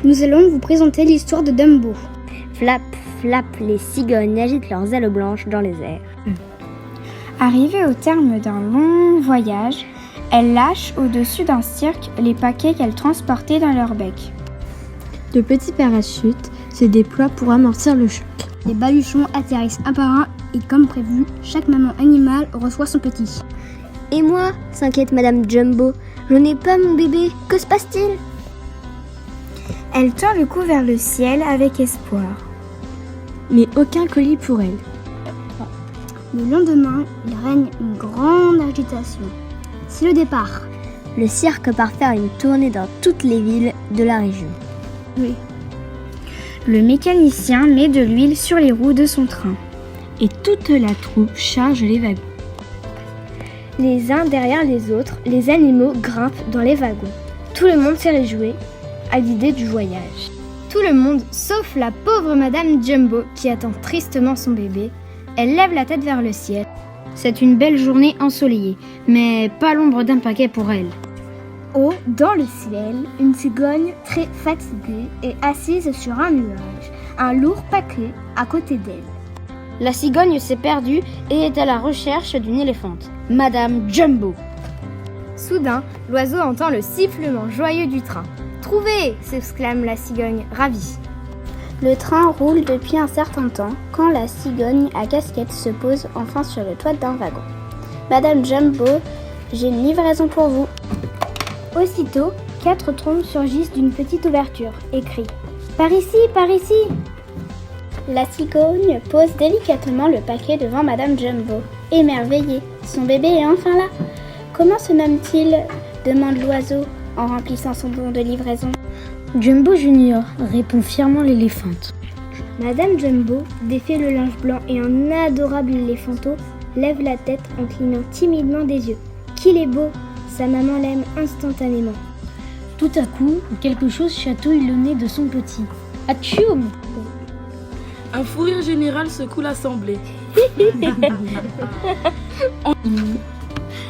Nous allons vous présenter l'histoire de Dumbo. Flap, flap, les cigognes agitent leurs ailes blanches dans les airs. Arrivée au terme d'un long voyage, elles lâchent au-dessus d'un cirque les paquets qu'elles transportaient dans leur bec. De petits parachutes se déploient pour amortir le choc. Les baluchons atterrissent un par un et comme prévu, chaque maman animale reçoit son petit. Et moi, s'inquiète Madame Jumbo, je n'ai pas mon bébé, que se passe-t-il ? Elle tend le cou vers le ciel avec espoir. Mais aucun colis pour elle. Le lendemain, il règne une grande agitation. C'est le départ. Le cirque part faire une tournée dans toutes les villes de la région. Oui. Le mécanicien met de l'huile sur les roues de son train. Et toute la troupe charge les wagons. Les uns derrière les autres, les animaux grimpent dans les wagons. Tout le monde s'est réjoui à l'idée du voyage. Tout le monde, sauf la pauvre Madame Jumbo qui attend tristement son bébé. Elle lève la tête vers le ciel. C'est une belle journée ensoleillée, mais pas l'ombre d'un paquet pour elle. Haut, dans le ciel, une cigogne très fatiguée est assise sur un nuage, un lourd paquet à côté d'elle. La cigogne s'est perdue et est à la recherche d'une éléphante, Madame Jumbo. Soudain, l'oiseau entend le sifflement joyeux du train. « Trouvé !» s'exclame la cigogne, ravie. Le train roule depuis un certain temps quand la cigogne à casquette se pose enfin sur le toit d'un wagon. « Madame Jumbo, j'ai une livraison pour vous. » Aussitôt, 4 trompes surgissent d'une petite ouverture et crient « Par ici, par ici !» La cigogne pose délicatement le paquet devant Madame Jumbo. Émerveillée, son bébé est enfin là. « Comment se nomme-t-il » demande l'oiseau en remplissant son bon de livraison. « Jumbo Junior », répond fièrement l'éléphante. Madame Jumbo défait le linge blanc et un adorable éléphanteau lève la tête en clignant timidement des yeux. Qu'il est beau! Sa maman l'aime instantanément. Tout à coup, quelque chose chatouille le nez de son petit. Atchoum! Un fou rire général secoue l'assemblée.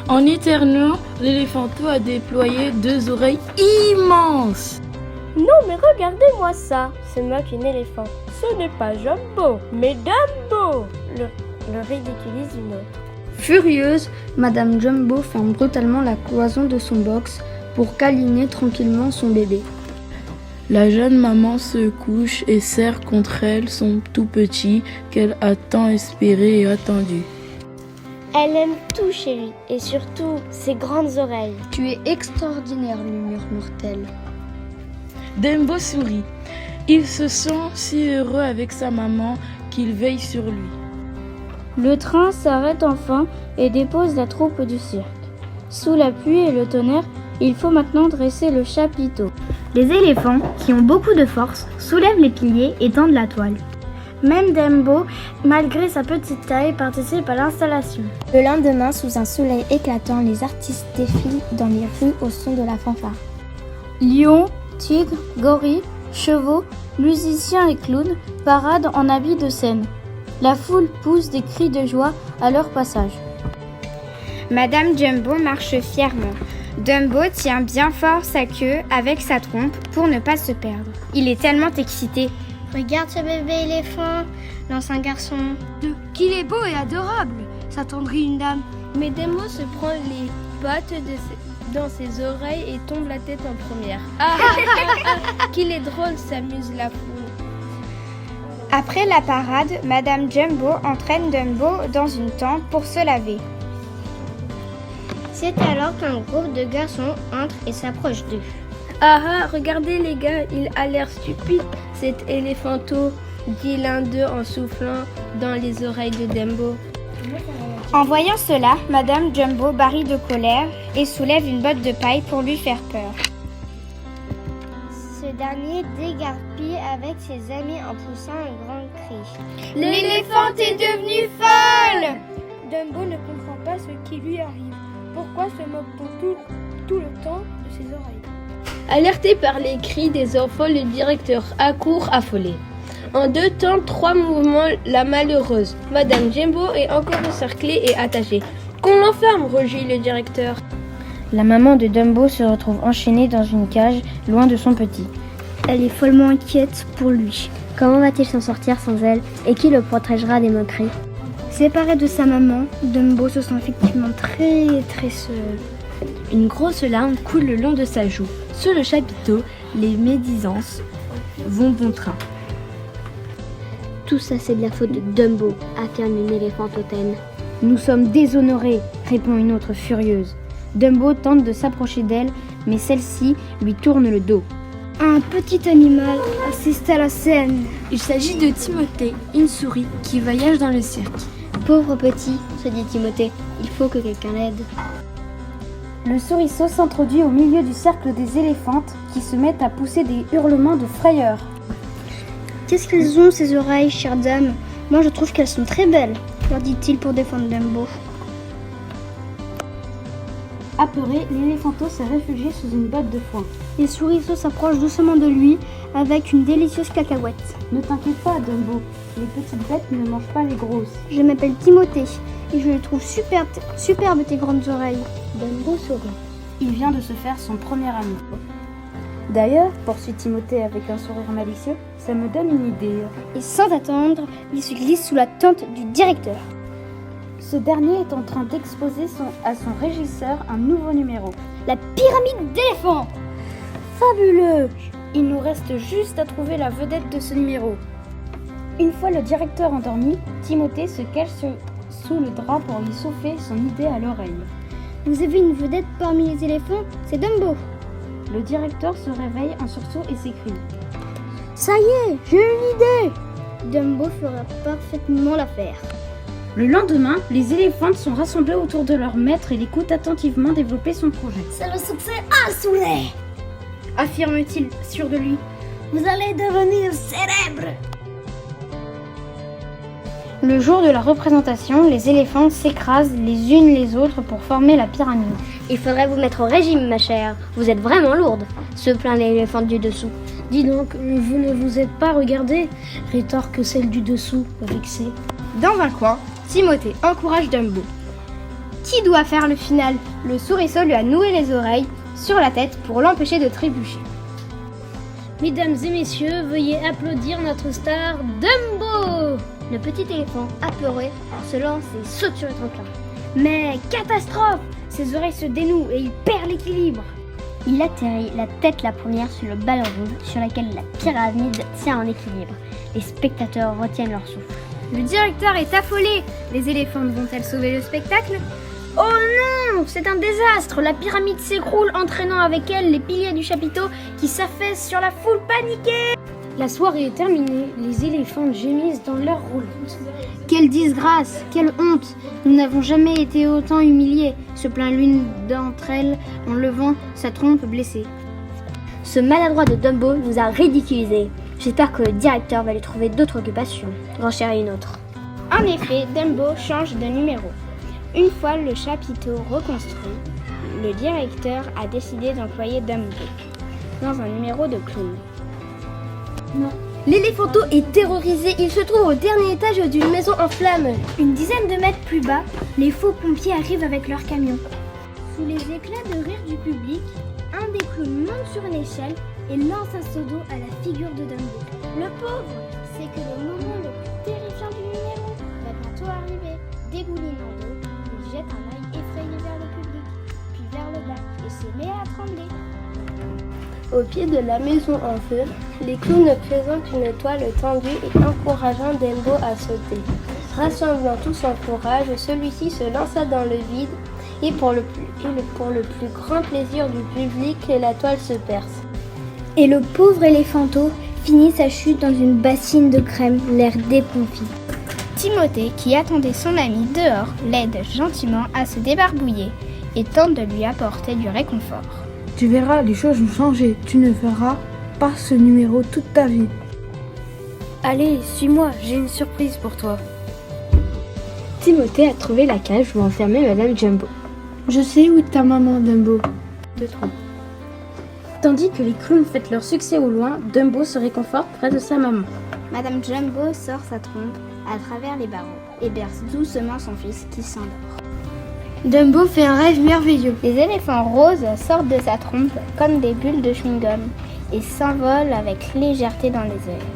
En éternuant, l'éléphanteau a déployé 2 oreilles immenses. Non mais regardez-moi ça, c'est moi qui est un éléphant. Ce n'est pas Jumbo, mais Dumbo. Le ridiculise une autre. Furieuse, Madame Jumbo ferme brutalement la cloison de son box pour câliner tranquillement son bébé. La jeune maman se couche et serre contre elle son tout petit qu'elle a tant espéré et attendu. Elle aime tout chez lui, et surtout ses grandes oreilles. « Tu es extraordinaire, lui murmure-t-elle. Dumbo sourit. Il se sent si heureux avec sa maman qu'il veille sur lui. Le train s'arrête enfin et dépose la troupe du cirque. Sous la pluie et le tonnerre, il faut maintenant dresser le chapiteau. Les éléphants, qui ont beaucoup de force, soulèvent les piliers et tendent la toile. Même Dumbo, malgré sa petite taille, participe à l'installation. Le lendemain, sous un soleil éclatant, les artistes défilent dans les rues au son de la fanfare. Lions, tigres, gorilles, chevaux, musiciens et clowns paradent en habits de scène. La foule pousse des cris de joie à leur passage. Madame Jumbo marche fièrement. Dumbo tient bien fort sa queue avec sa trompe pour ne pas se perdre. Il est tellement excité. « Regarde ce bébé éléphant !» lance un garçon. « Qu'il est beau et adorable !» s'attendrit une dame. Mais Dumbo se prend les pattes dans ses oreilles et tombe la tête en première. Qu'il est drôle, s'amuse la foule. Après la parade, Madame Jumbo entraîne Dumbo dans une tente pour se laver. C'est alors qu'un groupe de garçons entre et s'approche d'eux. Regardez les gars, il a l'air stupide, cet éléphanteau, dit l'un d'eux en soufflant dans les oreilles de Dumbo. En voyant cela, Madame Jumbo barille de colère et soulève une botte de paille pour lui faire peur. Ce dernier dégarpille avec ses amis en poussant un grand cri. « L'éléphante est devenue folle !» Dumbo ne comprend pas ce qui lui arrive. Pourquoi se moque-t-on tout le temps de ses oreilles? Alerté par les cris des enfants, le directeur accourt affolé. En 2 temps, 3 mouvements, la malheureuse Madame Jumbo est encore encerclée et attachée. Qu'on l'enferme, rugit le directeur. La maman de Dumbo se retrouve enchaînée dans une cage, loin de son petit. Elle est follement inquiète pour lui. Comment va-t-il s'en sortir sans elle et qui le protégera des moqueries? Séparé de sa maman, Dumbo se sent effectivement très seul. Une grosse larme coule le long de sa joue. Sur le chapiteau, les médisances vont bon train. Tout ça c'est de la faute de Dumbo, affirme une éléphante hautaine. Nous sommes déshonorés, répond une autre furieuse. Dumbo tente de s'approcher d'elle, mais celle-ci lui tourne le dos. Un petit animal assiste à la scène. Il s'agit de Timothée, une souris qui voyage dans le cirque. Pauvre petit, se dit Timothée, il faut que quelqu'un l'aide. Le souriceau s'introduit au milieu du cercle des éléphantes qui se mettent à pousser des hurlements de frayeur. Qu'est-ce qu'elles ont ces oreilles, chère dame? Moi je trouve qu'elles sont très belles, leur dit-il pour défendre Dumbo. Apeuré, l'éléphanto s'est réfugié sous une botte de foin. Les souriceaux s'approchent doucement de lui avec une délicieuse cacahuète. Ne t'inquiète pas, Dumbo, les petites bêtes ne mangent pas les grosses. Je m'appelle Timothée et je les trouve superbes tes grandes oreilles. Dumbo sourit. Il vient de se faire son premier ami. D'ailleurs, poursuit Timothée avec un sourire malicieux, ça me donne une idée. Et sans attendre, il se glisse sous la tente du directeur. Ce dernier est en train d'exposer à son régisseur un nouveau numéro. La pyramide d'éléphants! Fabuleux! Il nous reste juste à trouver la vedette de ce numéro. Une fois le directeur endormi, Timothée se cache sous le drap pour lui souffler son idée à l'oreille. Vous avez une vedette parmi les éléphants? C'est Dumbo! Le directeur se réveille en sursaut et s'écrie. Ça y est, j'ai une idée! Dumbo fera parfaitement l'affaire. Le lendemain, les éléphantes sont rassemblées autour de leur maître et l'écoutent attentivement développer son projet. C'est le succès assuré! Affirme-t-il, sûr de lui. Vous allez devenir célèbre! Le jour de la représentation, les éléphants s'écrasent les unes les autres pour former la pyramide. Il faudrait vous mettre au régime, ma chère. Vous êtes vraiment lourde, se plaint l'éléphant du dessous. Dis donc, vous ne vous êtes pas regardé, rétorque celle du dessous, vexée. Dans un coin, Timothée encourage Dumbo. Qui doit faire le final? Le souriceau lui a noué les oreilles sur la tête pour l'empêcher de trébucher. Mesdames et messieurs, veuillez applaudir notre star Dumbo! Le petit éléphant, apeuré, se lance et saute sur le tremplin. Mais catastrophe! Ses oreilles se dénouent et il perd l'équilibre. Il atterrit la tête la première sur le ballon rouge sur laquelle la pyramide tient en équilibre. Les spectateurs retiennent leur souffle. Le directeur est affolé. Les éléphantes vont-elles sauver le spectacle? Oh non! C'est un désastre! La pyramide s'écroule, entraînant avec elle les piliers du chapiteau qui s'affaissent sur la foule paniquée. La soirée est terminée, les éléphantes gémissent dans leur roulotte. Quelle disgrâce! Quelle honte! Nous n'avons jamais été autant humiliés, se plaint l'une d'entre elles en levant sa trompe blessée. Ce maladroit de Dumbo nous a ridiculisés. J'espère que le directeur va lui trouver d'autres occupations. Renchérit une autre. En effet, Dumbo change de numéro. Une fois le chapiteau reconstruit, le directeur a décidé d'employer Dumbo dans un numéro de clown. L'éléphanto est terrorisé. Il se trouve au dernier étage d'une maison en flammes. Une dizaine de mètres plus bas, les faux pompiers arrivent avec leur camion. Sous les éclats de rire du public, un des clowns monte sur une échelle et lance un seau d'eau à la figure de Dumbo. Le pauvre sait que le moment le plus terrifiant du numéro va bientôt arriver. Dégoulinant d'eau, il jette un œil effrayé vers le public, puis vers le bas et se met à trembler. Au pied de la maison en feu, les clowns présentent une toile tendue et encourageant Dumbo à sauter. Rassemblant tout son courage, celui-ci se lança dans le vide et pour le plus grand plaisir du public, la toile se perce. Et le pauvre éléphanto finit sa chute dans une bassine de crème, l'air déconfit. Timothée, qui attendait son ami dehors, l'aide gentiment à se débarbouiller et tente de lui apporter du réconfort. Tu verras, les choses vont changer. Tu ne feras pas ce numéro toute ta vie. Allez, suis-moi, j'ai une surprise pour toi. Timothée a trouvé la cage où enfermer Madame Jumbo. Je sais où est ta maman, Dumbo. Tandis que les clowns fêtent leur succès au loin, Dumbo se réconforte près de sa maman. Madame Jumbo sort sa trompe à travers les barreaux et berce doucement son fils qui s'endort. Dumbo fait un rêve merveilleux. Les éléphants roses sortent de sa trompe comme des bulles de chewing-gum. et s'envole avec légèreté dans les airs.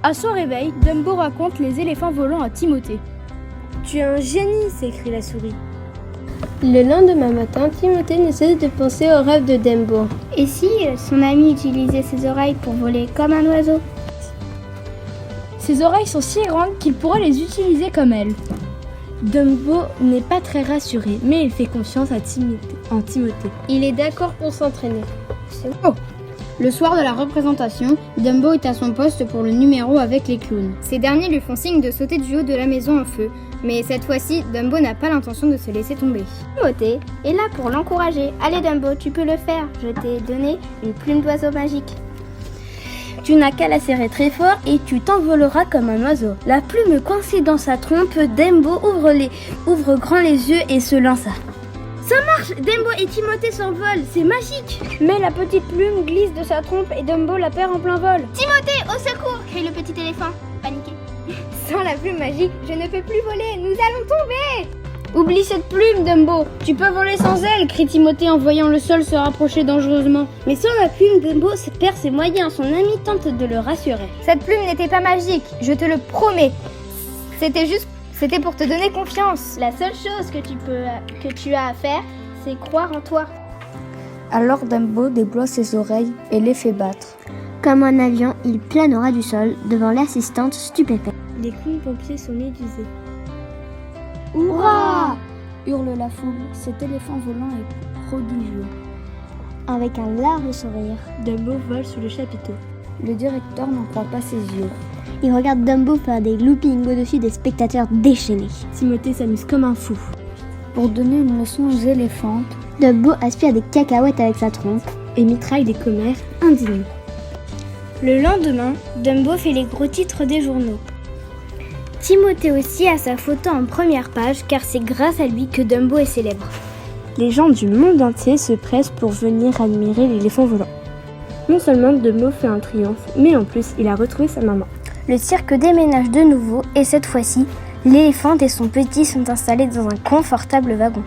À son réveil, Dumbo raconte les éléphants volants à Timothée. Tu es un génie, s'écrie la souris. Le lendemain matin, Timothée ne cesse de penser au rêve de Dumbo. Et si son ami utilisait ses oreilles pour voler comme un oiseau? Ses oreilles sont si grandes qu'il pourrait les utiliser comme elles. Dumbo n'est pas très rassuré, mais il fait confiance en Timothée. Il est d'accord pour s'entraîner. Le soir de la représentation, Dumbo est à son poste pour le numéro avec les clowns. Ces derniers lui font signe de sauter du haut de la maison en feu. Mais cette fois-ci, Dumbo n'a pas l'intention de se laisser tomber. Timothée est là pour l'encourager. Allez Dumbo, tu peux le faire. Je t'ai donné une plume d'oiseau magique. Tu n'as qu'à la serrer très fort et tu t'envoleras comme un oiseau. La plume coincée dans sa trompe, Dumbo ouvre grand les yeux et se lança. Ça marche! Dumbo et Timothée s'envolent, c'est magique! Mais la petite plume glisse de sa trompe et Dumbo la perd en plein vol. Timothée, au secours! Crie le petit éléphant, paniqué. Sans la plume magique, je ne peux plus voler, nous allons tomber! Oublie cette plume, Dumbo! Tu peux voler sans elle, crie Timothée en voyant le sol se rapprocher dangereusement. Mais sans la plume, Dumbo perd ses moyens. Son ami tente de le rassurer. Cette plume n'était pas magique, je te le promets. C'était pour te donner confiance. La seule chose que tu as à faire, c'est croire en toi. Alors Dumbo déploie ses oreilles et les fait battre. Comme un avion, il planera du sol devant l'assistante stupéfaite. Les clowns pompiers sont médusés. Hurrah! Hurle la foule, cet éléphant volant est prodigieux. Avec un large sourire, Dumbo vole sous le chapiteau. Le directeur n'en croit pas ses yeux. il regarde Dumbo faire des loopings au-dessus des spectateurs déchaînés. Timothée s'amuse comme un fou. Pour donner une leçon aux éléphantes, Dumbo aspire des cacahuètes avec sa trompe et mitraille des commères indignés. Le lendemain, Dumbo fait les gros titres des journaux. Timothée aussi a sa photo en première page car c'est grâce à lui que Dumbo est célèbre. Les gens du monde entier se pressent pour venir admirer l'éléphant volant. Non seulement Dumbo fait un triomphe, mais en plus il a retrouvé sa maman. Le cirque déménage de nouveau et cette fois-ci, l'éléphante et son petit sont installés dans un confortable wagon.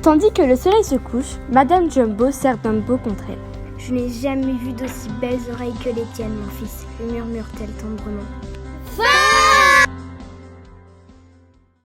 Tandis que le soleil se couche, Madame Jumbo serre Dumbo contre elle. « Je n'ai jamais vu d'aussi belles oreilles que les tiennes, mon fils », murmure-t-elle tendrement. Fin!